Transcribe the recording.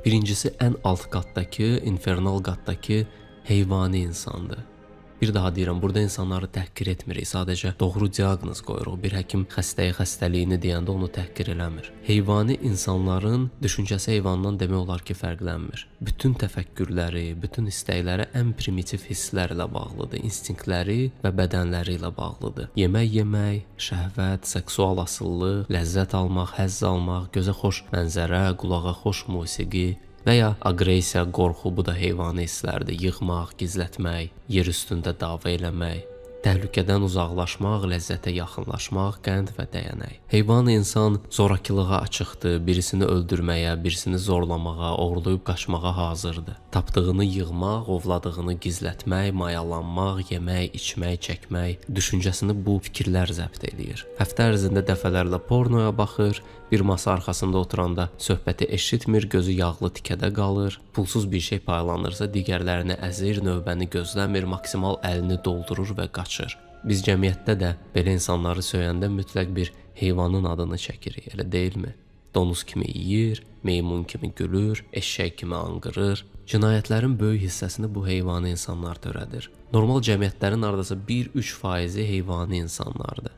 Birincisi ən alt qatdakı, infernal qatdakı heyvani insandır. Bir daha deyirəm, burada insanları təhqir etmirik, sadəcə doğru diaqnoz qoyuruq. Bir həkim xəstəyə xəstəliyini deyəndə onu təhqir eləmir. Heyvani insanların düşüncəsi heyvandan demək olar ki, fərqlənmir. Bütün təfəkkürləri, bütün istəkləri ən primitiv hisslərlə bağlıdır, instinktləri və bədənləri ilə bağlıdır. Yemək yemək, şəhvət, seksual asıllıq, ləzzət almaq, həzz almaq, gözə xoş mənzərə, qulağa xoş musiqi və ya aqressiya, qorxu, bu da heyvani hisslərdir. Yığmaq, gizlətmək, yer üstündə dava eləmək, təhlükədən uzaqlaşmaq, ləzzətə yaxınlaşmaq, qənd və dəyənək. Heyvan insan zorakılığa açıqdır, birisini öldürməyə, birisini zorlamağa, oğurlayıb qaçmağa hazırdır. Tapdığını yığmaq, ovladığını gizlətmək, mayalanmaq, yemək, içmək, çəkmək, düşüncəsini bu fikirlər zəbt eləyir. Həftə ərzində dəfələrlə pornoya baxır, bir masa arxasında oturanda söhbəti eşitmir, gözü yağlı tikədə qalır, pulsuz bir şey paylanırsa digərlərini əzir, növbəni gözləmir, maksimal əlini doldurur və qaçır. Biz cəmiyyətdə də belə insanları söyəndə mütləq bir heyvanın adını çəkirik, elə deyilmi? Donuz kimi yeyir, meymun kimi gülür, eşşək kimi anqırır. Cinayətlərin böyük hissəsini bu heyvani insanlar törədir. Normal cəmiyyətlərin hardasa 1-3% heyvani insanlardır.